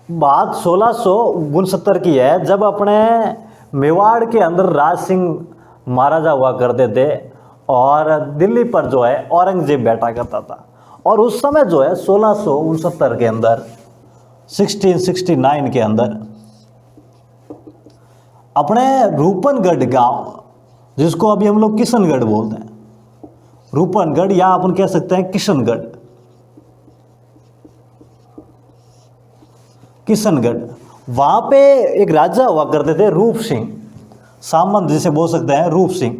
बात 1669 की है, जब अपने मेवाड़ के अंदर राज सिंह महाराजा हुआ करते थे और दिल्ली पर जो है औरंगजेब बैठा करता था। और उस समय जो है 1669 के अंदर 1669 के अंदर अपने रूपनगढ़ गांव, जिसको अभी हम लोग किशनगढ़ बोलते हैं, रूपनगढ़ या अपन कह सकते हैं किशनगढ़, किशनगढ़, वहां पे एक राजा हुआ करते थे रूप सिंह, सामंत जिसे बोल सकते हैं रूप सिंह,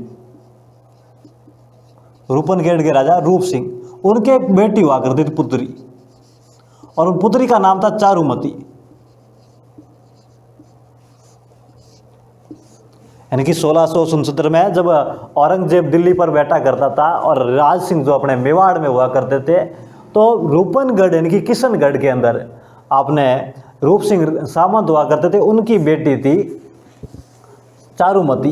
रूपनगढ़ के राजा रूप सिंह। उनके एक बेटी हुआ करती थी पुत्री, और उन पुत्री का नाम था चारुमती। यानी कि 1669 में जब औरंगजेब दिल्ली पर बैठा करता था और राज सिंह जो अपने मेवाड़ में हुआ करते थे, तो रूपनगढ़ यानी कि किशनगढ़ के अंदर आपने रूप सिंह सामंत हुआ करते थे, उनकी बेटी थी चारुमती।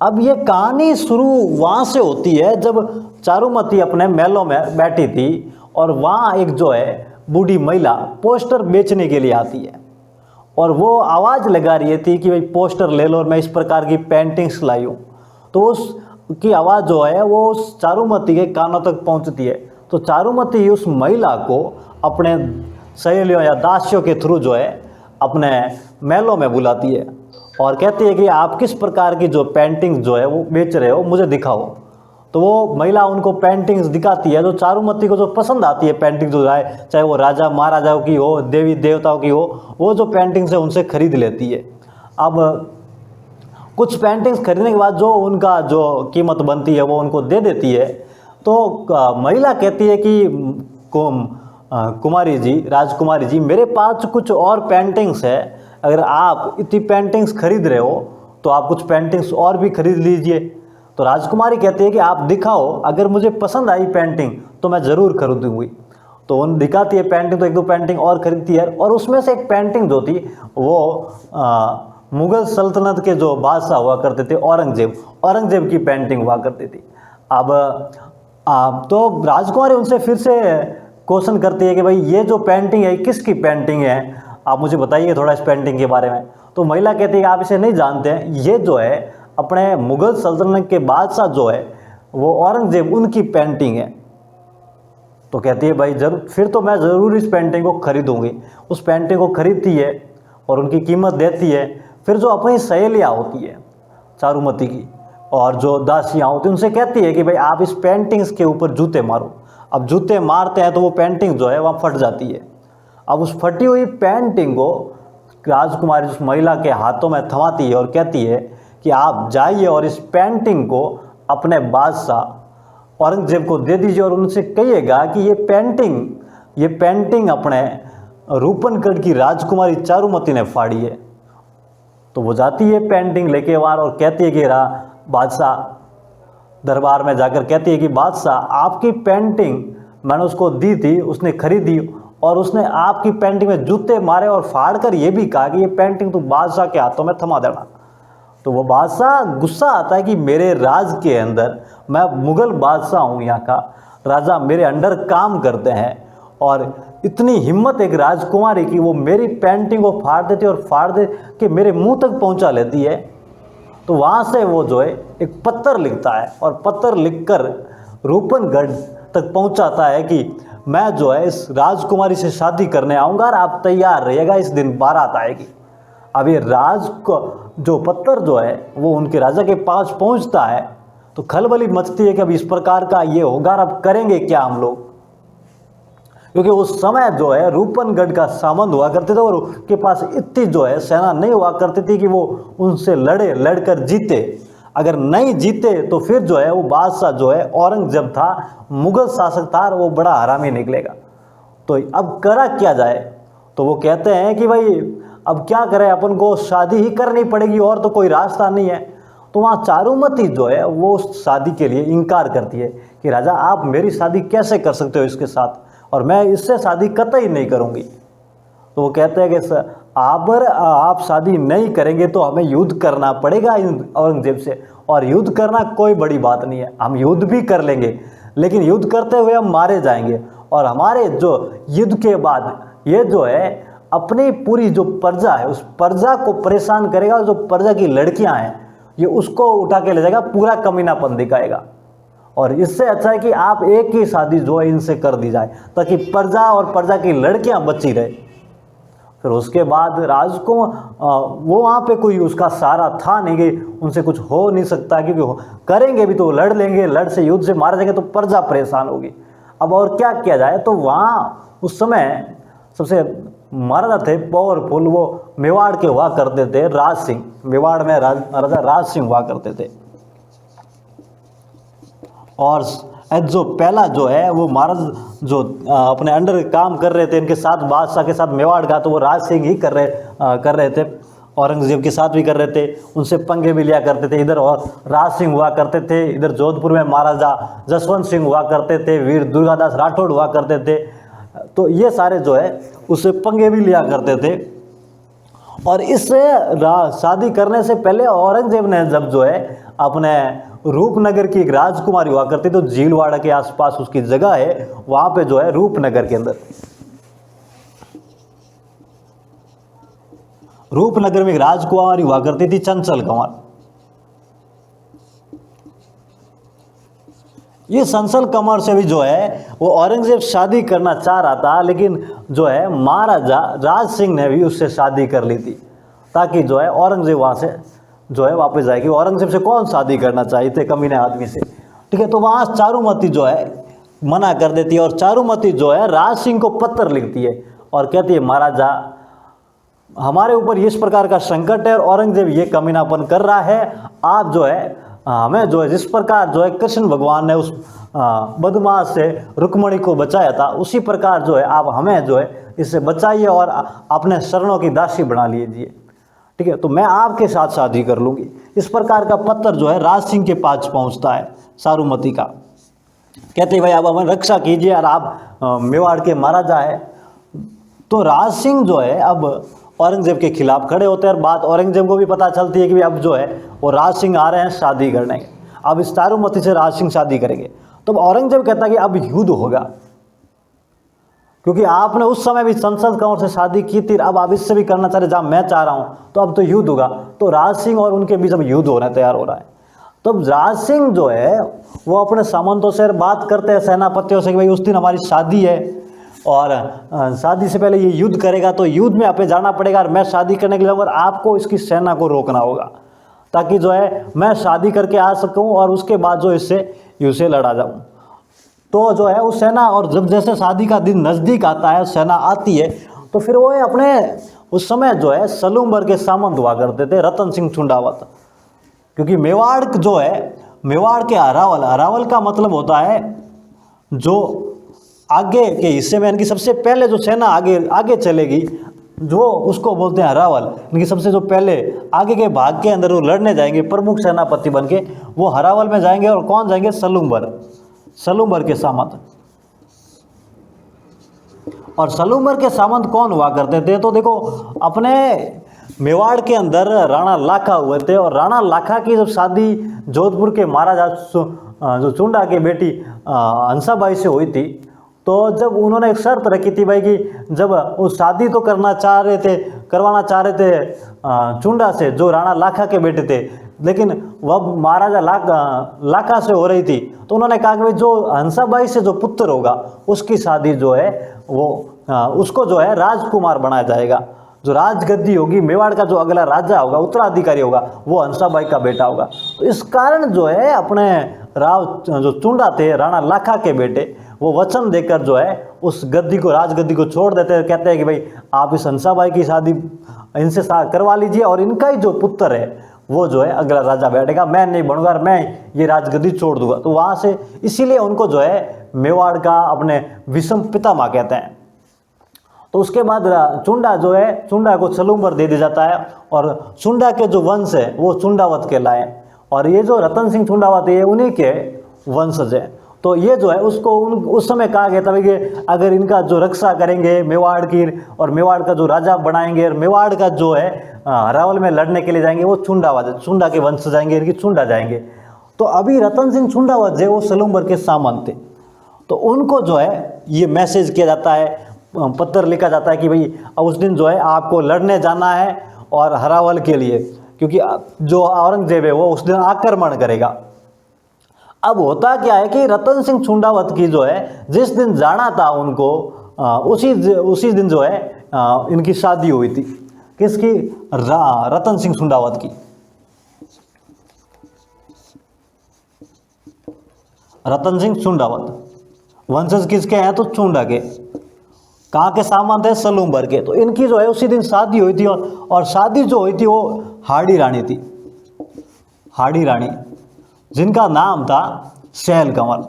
अब ये कहानी शुरू वहाँ से होती है जब चारुमती अपने महलों में बैठी थी और वहाँ एक जो है बूढ़ी महिला पोस्टर बेचने के लिए आती है और वो आवाज़ लगा रही थी कि भाई पोस्टर ले लो और मैं इस प्रकार की पेंटिंग्स लाई हूँ। तो उसकी आवाज़ जो है वो उस चारुमती के कानों तक पहुँचती है। तो चारुमती उस महिला को अपने सहेलियों या दासियों के थ्रू जो है अपने महलों में बुलाती है और कहती है कि आप किस प्रकार की जो पेंटिंग जो है वो बेच रहे हो, मुझे दिखाओ। तो वो महिला उनको पेंटिंग्स दिखाती है, जो चारुमती को जो पसंद आती है पेंटिंग जो है, चाहे वो राजा महाराजाओं की हो, देवी देवताओं की हो, वो जो पेंटिंग्स है उनसे खरीद लेती है। अब कुछ पेंटिंग्स खरीदने के बाद जो उनका जो कीमत बनती है वो उनको दे देती है। तो महिला कहती है कि कुमारी जी, राजकुमारी जी, मेरे पास कुछ और पेंटिंग्स है, अगर आप इतनी पेंटिंग्स खरीद रहे हो तो आप कुछ पेंटिंग्स और भी खरीद लीजिए। तो राजकुमारी कहती है कि आप दिखाओ, अगर मुझे पसंद आई पेंटिंग तो मैं ज़रूर खरीदूंगी। तो उन दिखाती है पेंटिंग, तो एक दो पेंटिंग और खरीदती है और उसमें से एक पेंटिंग जो थी वो मुग़ल सल्तनत के जो बादशाह हुआ करते थे औरंगजेब की पेंटिंग हुआ करती थी। अब तो राजकुमारी उनसे फिर से क्वेश्चन करती है कि भाई ये जो पेंटिंग है किसकी पेंटिंग है, आप मुझे बताइए थोड़ा इस पेंटिंग के बारे में। तो महिला कहती है कि आप इसे नहीं जानते हैं, ये जो है अपने मुग़ल सल्तनत के बादशाह जो है वो औरंगजेब, उनकी पेंटिंग है। तो कहती है भाई जरूर, फिर तो मैं ज़रूर इस पेंटिंग को खरीदूंगी। उस पेंटिंग को खरीदती है और उनकी कीमत देती है। फिर जो अपनी सहेलियाँ होती है चारुमती की और जो दासियाँ होती हैं उनसे कहती है कि भाई आप इस पेंटिंग्स के ऊपर जूते मारो। अब जूते मारते हैं तो वो पेंटिंग जो है वहाँ फट जाती है। अब उस फटी हुई पेंटिंग को राजकुमारी उस महिला के हाथों में थमाती है और कहती है कि आप जाइए और इस पेंटिंग को अपने बादशाह औरंगजेब को दे दीजिए और उनसे कहिएगा कि ये पेंटिंग अपने रूपनगढ़ की राजकुमारी चारुमती ने फाड़ी है। तो वो जाती है पेंटिंग लेके वहाँ और कहती है कि बादशाह दरबार में जाकर कहती है कि बादशाह आपकी पेंटिंग मैंने उसको दी थी, उसने खरीदी और उसने आपकी पेंटिंग में जूते मारे और फाड़ कर ये भी कहा कि ये पेंटिंग तो बादशाह के हाथों में थमा देना। तो वो बादशाह गुस्सा आता है कि मेरे राज के अंदर, मैं मुग़ल बादशाह हूँ, यहाँ का राजा, मेरे अंडर काम करते हैं और इतनी हिम्मत एक राजकुमारी की, वो मेरी पेंटिंग को फाड़ देती है और फाड़ दे के मेरे मुंह तक पहुँचा लेती है। तो वहाँ से वो जो है एक पत्र लिखता है और पत्र लिखकर रूपनगढ़ तक पहुँचाता है कि मैं जो है इस राजकुमारी से शादी करने आऊँगा और आप तैयार रहिएगा, इस दिन बारात आएगी। अब ये राज को जो पत्र जो है वो उनके राजा के पास पहुँचता है तो खलबली मचती है कि अब इस प्रकार का ये होगा, अब करेंगे क्या हम लोग, क्योंकि उस समय जो है रूपनगढ़ का सामंत हुआ करते थे और उनके पास इतनी जो है सेना नहीं हुआ करती थी कि वो उनसे लड़कर जीते। अगर नहीं जीते तो फिर जो है वो बादशाह जो है औरंगजेब था, मुग़ल शासक था और वो बड़ा हरामी निकलेगा। तो अब करा क्या जाए। तो वो कहते हैं कि भाई अब क्या करें, अपन को शादी ही करनी पड़ेगी और तो कोई रास्ता नहीं है। तो वहाँ चारुमती जो है वो शादी के लिए इनकार करती है कि राजा आप मेरी शादी कैसे कर सकते हो इसके साथ, और मैं इससे शादी कतई नहीं करूँगी। तो वो कहते हैं कि अगर आप शादी नहीं करेंगे तो हमें युद्ध करना पड़ेगा औरंगजेब से, और युद्ध करना कोई बड़ी बात नहीं है, हम युद्ध भी कर लेंगे, लेकिन युद्ध करते हुए हम मारे जाएंगे और हमारे जो युद्ध के बाद ये जो है अपनी पूरी जो प्रजा है उस प्रजा को परेशान करेगा, और जो प्रजा की लड़कियां हैं ये उसको उठा के ले जाएगा, पूरा कमीनापन दिखाएगा। और इससे अच्छा है कि आप एक ही शादी जो है इनसे कर दी जाए, ताकि प्रजा और प्रजा की लड़कियां बची रहे। फिर उसके बाद राजकुमार वो वहाँ पे कोई उसका सहारा था नहीं कि उनसे कुछ हो नहीं सकता, क्योंकि करेंगे भी तो लड़ लेंगे, लड़ से युद्ध से मारे जाएंगे तो प्रजा परेशान होगी। अब और क्या किया जाए, तो वहाँ उस समय सबसे महाराजा थे पावरफुल, वो मेवाड़ के हुआ करते थे, राज सिंह। मेवाड़ में राजा राज सिंह हुआ करते थे। और जो पहला जो है वो महाराज जो अपने अंडर काम कर रहे थे, इनके साथ बादशाह के साथ मेवाड़ का, तो वो राज सिंह ही कर रहे थे। औरंगजेब के साथ भी कर रहे थे, उनसे पंगे भी लिया करते थे। इधर और राज सिंह हुआ करते थे, इधर जोधपुर में महाराजा जसवंत सिंह हुआ करते थे, वीर दुर्गादास राठौड़ हुआ करते थे। तो ये सारे जो है उससे पंगे भी लिया करते थे। और इससे शादी करने से पहले औरंगजेब ने जब जो है अपने रूपनगर की एक राजकुमारी हुआ करती, तो झीलवाड़ा के आसपास उसकी जगह है, वहां पे जो है रूपनगर के अंदर, रूपनगर में एक राजकुमारी हुआ करती थी, चंचल कंवर। ये चंचल कंवर से भी जो है वो औरंगजेब शादी करना चाह रहा था, लेकिन जो है महाराजा राज सिंह ने भी उससे शादी कर ली थी, ताकि जो है औरंगजेब वहां से जो है वापस जाएगी। औरंगजेब से कौन शादी करना चाहिए थे कमीने आदमी से, ठीक है। तो वहाँ चारुमती जो है मना कर देती है, और चारुमती जो है राज सिंह को पत्र लिखती है और कहती है, महाराजा हमारे ऊपर इस प्रकार का संकट है और औरंगजेब ये कमीनापन कर रहा है, आप जो है हमें जो है जिस प्रकार जो है कृष्ण भगवान ने उस बदमाश से रुक्मणी को बचाया था, उसी प्रकार जो है आप हमें जो है इससे बचाइए और अपने शरणों की दासी बना लीजिए, ठीक है। तो मैं आपके साथ शादी कर लूँगी। इस प्रकार का पत्र जो है राज सिंह के पास पहुँचता है चारुमती का। कहते भाई आप हमें रक्षा कीजिए, और आप मेवाड़ के महाराजा है। तो राज सिंह जो है अब औरंगजेब के खिलाफ खड़े होते हैं, और बात औरंगजेब को भी पता चलती है कि अब जो है वो राज सिंह आ रहे हैं शादी करने, अब इस चारुमती से राज सिंह शादी करेंगे। तो औरंगजेब कहता है कि अब युद्ध होगा, क्योंकि आपने उस समय भी चंचल कंवर से शादी की थी, अब आप इससे भी करना चाह रहे जहाँ मैं चाह रहा हूँ, तो अब तो युद्ध होगा। तो राज सिंह और उनके बीच अब युद्ध होने तैयार हो रहा है। तो राज सिंह जो है वो अपने सामंतों से बात करते हैं, सेनापतियों से, कि भाई उस दिन हमारी शादी है और शादी से पहले ये युद्ध करेगा, तो युद्ध में आपे जाना पड़ेगा, और मैं शादी करने के लिए जाऊँगा, आपको इसकी सेना को रोकना होगा, ताकि जो है मैं शादी करके आ सकूँ और उसके बाद जो इससे युद्ध से लड़ा जाऊँ। तो जो है उस सेना, और जब जैसे शादी का दिन नज़दीक आता है, सेना आती है, तो फिर वो अपने उस समय जो है सलूमबर के सामंत हुआ करते थे, रतन सिंह चुंडावत। क्योंकि मेवाड़ जो है, मेवाड़ के अरावल, अरावल का मतलब होता है जो आगे के हिस्से में, इनकी सबसे पहले जो सेना आगे चलेगी, जो उसको बोलते हैं अरावल। इनकी सबसे जो पहले आगे के भाग के अंदर वो लड़ने जाएंगे, प्रमुख सेनापति बन के वो हरावल में जाएंगे। और कौन जाएंगे? सलूमबर के सामंत। और सलूमबर के सामंत कौन हुआ करते थे? तो देखो, अपने मेवाड़ के अंदर राणा लाखा हुए थे, और राणा लाखा की जब शादी जोधपुर के महाराजा जो चुंडा की बेटी हंसाबाई से हुई थी, तो जब उन्होंने एक शर्त रखी थी भाई कि जब वो शादी तो करवाना चाह रहे थे चुंडा से, जो राणा लाखा के बेटे थे, लेकिन वह महाराजा लाखा से हो रही थी, तो उन्होंने कहा कि भाई जो हंसाबाई से जो पुत्र होगा उसकी शादी जो है वो उसको जो है राजकुमार बनाया जाएगा। जो राजगद्दी होगी, मेवाड़ का जो अगला राजा होगा, उत्तराधिकारी होगा, वो हंसाबाई का बेटा होगा। तो इस कारण जो है अपने राव जो चुंडा थे, राणा लाखा के बेटे, वो वचन देकर जो है उस गद्दी को, राजगद्दी को छोड़ देते हैं। कहते हैं कि भाई आप इस हंसाबाई की शादी इनसे करवा लीजिए, और इनका ही जो पुत्र है वो जो है अगला राजा बैठेगा, मैं नहीं बनूंगा, और मैं ये राजगद्दी छोड़ दूंगा। तो वहाँ से इसीलिए उनको जो है मेवाड़ का अपने विषम पितामह कहते हैं। तो उसके बाद चुंडा जो है, चुंडा को सलूमबर दे दिया जाता है, और चुंडा के जो वंश है वो चुंडावत कहलाए, और ये जो रतन सिंह चुंडावत है उन्हीं के वंशज है। तो ये जो है उसको उस समय कहा गया था कि अगर इनका जो रक्षा करेंगे मेवाड़ की, और मेवाड़ का जो राजा बनाएंगे, और मेवाड़ का जो है हरावल में लड़ने के लिए जाएंगे, वो चुंडा के वंश जाएंगे, इनकी चुंडा जाएंगे। तो अभी रतन सिंह चुंडावत जो वो सलूमबर के सामंत थे, तो उनको जो है ये मैसेज किया जाता है पत्र लिखा जाता है कि भाई उस दिन जो है आपको लड़ने जाना है और हरावल के लिए, क्योंकि जो औरंगजेब है वो उस दिन आक्रमण करेगा। अब होता क्या है कि रतन सिंह छुंडावत की जो है जिस दिन जाना था उनको, उसी दिन जो है इनकी शादी हुई थी। किसकी? रतन सिंह छुंडावत की। रतन सिंह छुंडावत वंशज किसके हैं? तो छुंडा के। कहाँ के सामंत है? सलूम्बर के। तो इनकी जो है उसी दिन शादी हुई थी, और शादी जो हुई थी वो हाड़ी रानी थी। हाड़ी रानी, जिनका नाम था सैल कंवर।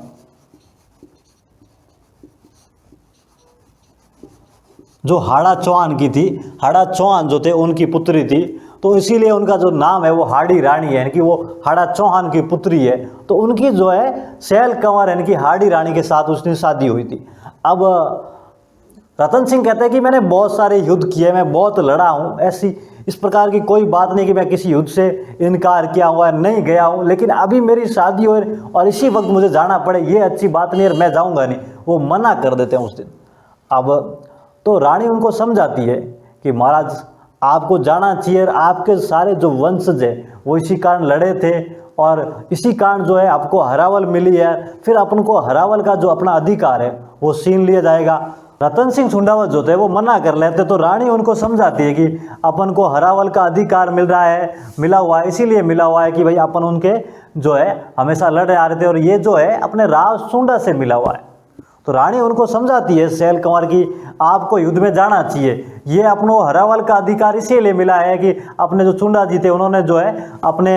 जो हाड़ा चौहान की थी, हाड़ा चौहान जो थे उनकी पुत्री थी, तो इसीलिए उनका जो नाम है वो हाड़ी रानी है, यानी कि वो हाड़ा चौहान की पुत्री है। तो उनकी जो है सैल कंवर यानी कि हाड़ी रानी के साथ उसने शादी हुई थी। अब रतन सिंह कहते हैं कि मैंने बहुत सारे युद्ध किए, मैं बहुत लड़ा हूँ, ऐसी इस प्रकार की कोई बात नहीं कि मैं किसी युद्ध से इनकार किया हुआ नहीं गया हूँ, लेकिन अभी मेरी शादी हो और इसी वक्त मुझे जाना पड़े, ये अच्छी बात नहीं है, मैं जाऊँगा नहीं। वो मना कर देते हैं उस दिन। अब तो रानी उनको समझाती है कि महाराज आपको जाना चाहिए, आपके सारे जो वंशज है वो इसी कारण लड़े थे और इसी कारण जो है आपको हरावल मिली है, फिर अपन को हरावल का जो अपना अधिकार है वो छीन लिया जाएगा। रतन सिंह छुंडावत जो थे वो मना कर लेते, तो रानी उनको समझाती है कि अपन को हरावल का अधिकार मिल रहा है, मिला हुआ है, इसीलिए मिला हुआ है कि भाई अपन उनके जो है हमेशा लड़ आ रहे थे और ये जो है अपने राव सुंडा से मिला हुआ है। तो रानी उनको समझाती है सैल कंवर की आपको युद्ध में जाना चाहिए, ये अपनों हरावल का अधिकार इसीलिए मिला है कि अपने जो चुंडा जी थे उन्होंने जो है अपने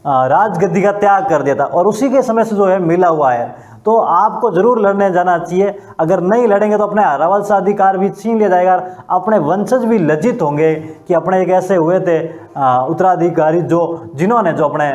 राजगद्दी का त्याग कर दिया था और उसी के समय से जो है मिला हुआ है, तो आपको जरूर लड़ने जाना चाहिए। अगर नहीं लड़ेंगे तो अपने हरावल से अधिकार भी छीन लिया जाएगा, अपने वंशज भी लज्जित होंगे कि अपने एक ऐसे हुए थे उत्तराधिकारी जिन्होंने जो अपने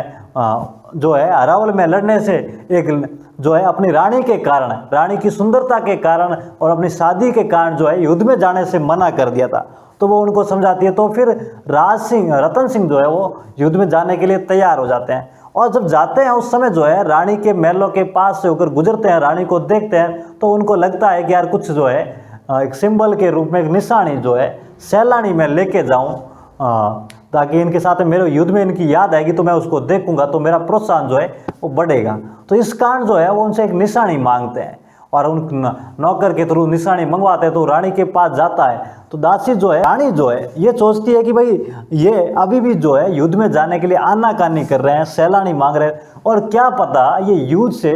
जो है हरावल में लड़ने से एक जो है अपनी रानी के कारण, रानी की सुंदरता के कारण और अपनी शादी के कारण जो है युद्ध में जाने से मना कर दिया था। तो वो उनको समझाती है। तो फिर रतन सिंह जो है वो युद्ध में जाने के लिए तैयार हो जाते हैं और जब जाते हैं उस समय जो है रानी के महलों के पास से होकर गुजरते हैं, रानी को देखते हैं तो उनको लगता है कि यार कुछ जो है एक सिंबल के रूप में एक निशानी जो है सैलानी में लेके जाऊं ताकि इनके साथ मेरे युद्ध में इनकी याद आएगी तो मैं उसको देखूंगा तो मेरा प्रोत्साहन जो है वो बढ़ेगा। तो इस कारण जो है वो उनसे एक निशानी मांगते हैं और उन नौकर के थ्रू निशानी मंगवाते हैं। तो रानी के पास जाता है तो दासी जो है, रानी जो है ये सोचती है कि भाई ये अभी भी जो है युद्ध में जाने के लिए आनाकानी कर रहे हैं, सैलानी मांग रहे हैं और क्या पता ये युद्ध से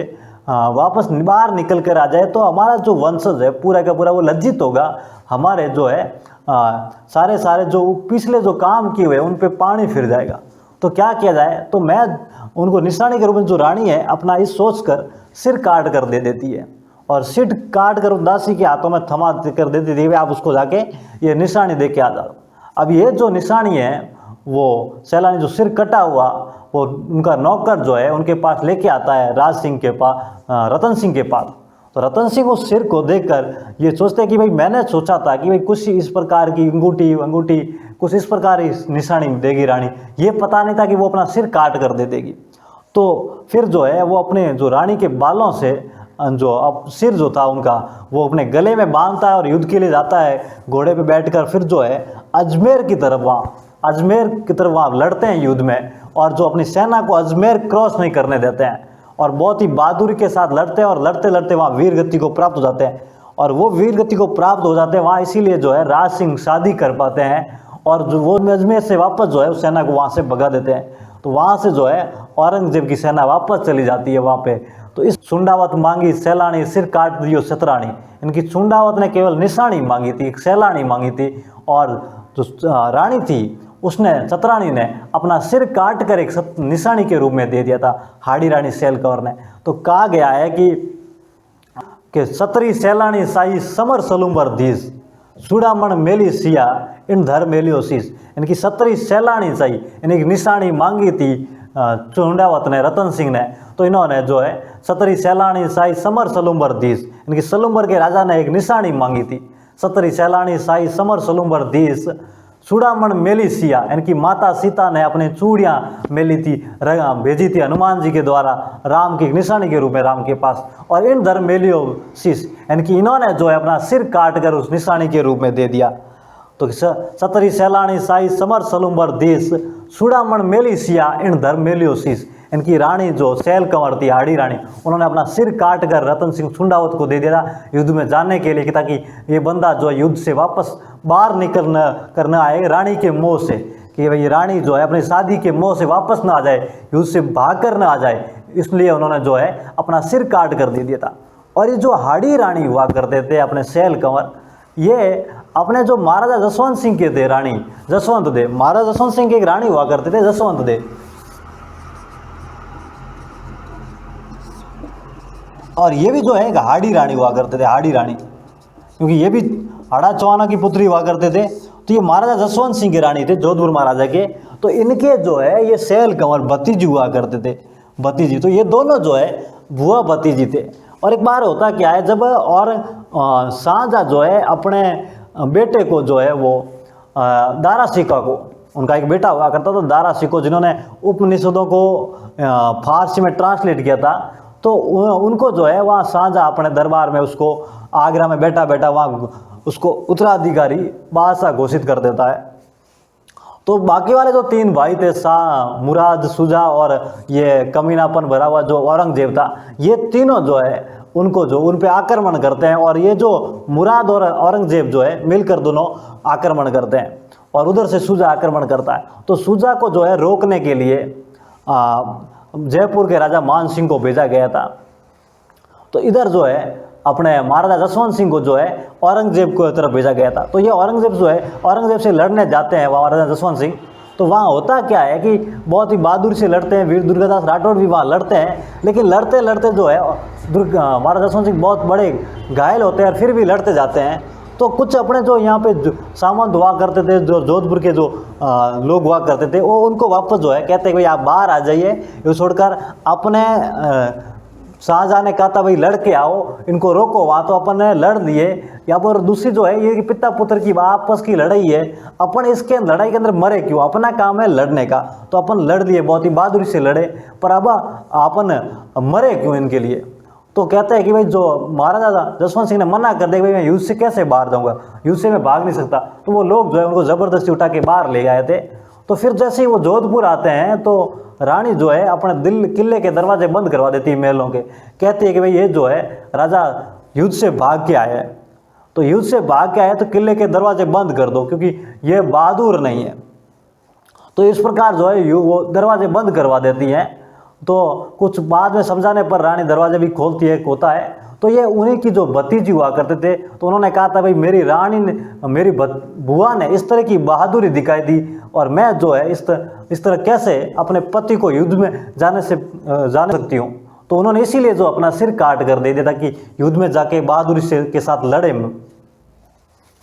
वापस बाहर निकल कर आ जाए तो हमारा जो वंशज है पूरा का पूरा वो लज्जित होगा, हमारे जो है सारे जो पिछले जो काम किए हुए उन पे पानी फिर जाएगा। तो क्या किया जाए? तो मैं उनको निशानी के रूप में जो रानी है अपना इस सोच कर सिर काट कर दे देती है और सिर काट कर दासी के हाथों में थमा कर दे देती है, आप उसको जाके ये निशानी दे के आ जाओ। अब ये जो निशानी है वो सैलानी जो सिर कटा हुआ वो उनका नौकर जो है उनके पास लेके आता है राज सिंह के पास, रतन सिंह के पास। तो रतन सिंह उस सिर को देखकर ये सोचते हैं कि भाई मैंने सोचा था कि भाई कुछ इस प्रकार की अंगूठी कुछ इस प्रकार की निशानी देगी रानी, ये पता नहीं था कि वो अपना सिर काट कर दे देगी। तो फिर जो है वो अपने जो रानी के बालों से जो अब सिर जो था उनका वो अपने गले में बांधता है और युद्ध के लिए जाता है घोड़े पे बैठकर। फिर जो है अजमेर की तरफ वहाँ लड़ते हैं युद्ध में और जो अपनी सेना को अजमेर क्रॉस नहीं करने देते हैं और बहुत ही बहादुरी के साथ लड़ते हैं और लड़ते लड़ते वहाँ वीर गति को प्राप्त हो जाते हैं। और वो वीर गति को प्राप्त हो जाते हैं वहाँ, इसीलिए जो है राज सिंह शादी कर पाते हैं और जो वो अजमेर से वापस जो है उस सेना को वहाँ से भगा देते हैं। तो वहाँ से जो है औरंगजेब की सेना वापस चली जाती है वहाँ पे। तो इस छुंडावत मांगी सैलानी सिर काट दियो सतरानी, इनकी छुंडावत ने केवल निशानी मांगी थी, एक सैलानी मांगी थी और जो रानी थी उसने सतरानी ने अपना सिर काट कर एक निशानी के रूप में दे दिया था हाड़ी रानी सैल कंवर ने। तो कहा गया है कि सतरी सैलानी साई समर सलूम्बर धीस चूड़ामण मेली सिया इन धर मेलियो शीस, इनकी सतरी सैलानी साई इनकी निशानी मांगी थी छुंडावत ने, रतन सिंह ने। तो इन्होंने जो है सतरी सैलानी साई समर सलूम्बर धीस, इनकी सलूम्बर के राजा ने एक निशानी मांगी थी, सतरी सैलानी साई समर सलूम्बर धीस चूड़ामण मेली सिया, यानी कि माता सीता ने अपनी चूड़ियाँ मेली थी, भेजी थी हनुमान जी के द्वारा राम की निशानी के रूप में राम के पास। और इन धर्म मेलियो शीश, यानी कि इन्होंने जो है अपना सिर काट कर उस निशानी के रूप में दे दिया। तो सतरी सैलानी साई समर सलुम्बर देश, चूड़ामण मेली सिया इन धर्म मेलियो शीश। इनकी रानी जो सैल कंवर थी, हाड़ी रानी, उन्होंने अपना सिर काट कर रतन सिंह सुंडावत को दे दिया युद्ध में जाने के लिए, ताकि ये बंदा जो है युद्ध से वापस बाहर करना आए रानी के मोह से, कि भाई रानी जो है अपनी शादी के मोह से वापस ना आ जाए, युद्ध से भाग कर ना आ जाए, इसलिए उन्होंने जो है अपना सिर काट कर दे दिया था। और ये जो हाड़ी रानी हुआ करते थे अपने सैल कंवर, ये अपने जो महाराजा जसवंत सिंह के थे, रानी जसवंत देव, महाराजा जसवंत सिंह की एक रानी हुआ करते थे जसवंत देव। और ये भी जो है एक हाड़ी रानी हुआ करते थे, हाड़ी रानी, क्योंकि ये भी हाड़ा चौहाना की पुत्री हुआ करते थे। तो ये महाराजा जसवंत सिंह की रानी थे, जोधपुर महाराजा के। तो इनके जो है ये सैल कंवर भतीजी हुआ करते थे, भतीजी। तो ये दोनों जो है बुआ भतीजी थे। और एक बार होता क्या है, जब और शाहजहाँ जो है अपने बेटे को जो है वो दारा शिकोह को, उनका एक बेटा हुआ करता था दारा शिकोह, जिन्होंने उपनिषदों को फारसी में ट्रांसलेट किया था। तो उनको जो है वहाँ शाहजहाँ अपने दरबार में उसको आगरा में बैठा बैठा वहाँ उसको उत्तराधिकारी बादशाह घोषित कर देता है। तो बाकी वाले जो तीन भाई थे, शाह, मुराद, शुजा और ये कमीनापन भरा हुआ जो औरंगजेब था, ये तीनों जो है उनको जो उन पे आक्रमण करते हैं। और ये जो मुराद और औरंगजेब जो है मिलकर दोनों आक्रमण करते हैं, और उधर से शुजा आक्रमण करता है। तो शुजा को जो है रोकने के लिए जयपुर के राजा मान सिंह को भेजा गया था। तो इधर जो है अपने महाराजा जसवंत सिंह को जो है औरंगजेब को तरफ भेजा गया था। तो ये औरंगजेब जो है औरंगजेब से लड़ने जाते हैं महाराजा जसवंत सिंह। तो वहाँ होता क्या है कि बहुत ही बहादुरी से लड़ते हैं, वीर दुर्गादास राठौड़ भी वहाँ लड़ते हैं, लेकिन लड़ते लड़ते जो है महाराजा जसवंत सिंह बहुत बड़े घायल होते हैं और फिर भी लड़ते जाते हैं। तो कुछ अपने जो यहाँ पे सामंत हुआ करते थे, जो जोधपुर के जो लोग हुआ करते थे, वो उनको वापस जो है कहते हैं भाई आप बाहर आ जाइए, ये छोड़कर अपने शाहजहाँ ने कहा था भाई लड़के आओ, इनको रोको वहाँ। तो अपन ने लड़ लिए। यहाँ पर दूसरी जो है ये पिता पुत्र की आपस की लड़ाई है, अपन इसके लड़ाई के अंदर मरे क्यों, अपना काम है लड़ने का। तो अपन लड़ लिए, बहुत ही बहादुरी से लड़े, पर अब अपन मरे क्यों इनके लिए। तो कहते हैं कि भाई जो महाराजा जसवंत सिंह ने मना कर दिया, भाई मैं युद्ध से कैसे बाहर जाऊँगा, युद्ध से मैं भाग नहीं सकता। तो वो लोग जो है उनको ज़बरदस्ती उठा के बाहर ले आए थे। तो फिर जैसे ही वो जोधपुर आते हैं तो रानी जो है अपने किले के दरवाजे बंद करवा देती है महलों के, कहती है कि भाई ये जो है राजा युद्ध से भाग के आया है, तो युद्ध से भाग के आया तो किले के दरवाजे बंद कर दो, क्योंकि ये बहादुर नहीं है। तो इस प्रकार जो है वो दरवाजे बंद करवा देती हैं। तो कुछ बाद में समझाने पर रानी दरवाजे भी खोलती है, होता है। तो ये उन्हीं की जो भतीजी हुआ करते थे, तो उन्होंने कहा था भाई मेरी रानी ने, मेरी बुआ ने इस तरह की बहादुरी दिखाई दी, और मैं जो है इस तरह कैसे अपने पति को युद्ध में जाने सकती हूँ। तो उन्होंने इसीलिए जो अपना सिर काट कर दे दिया था कि युद्ध में जाके बहादुरी से के साथ लड़े।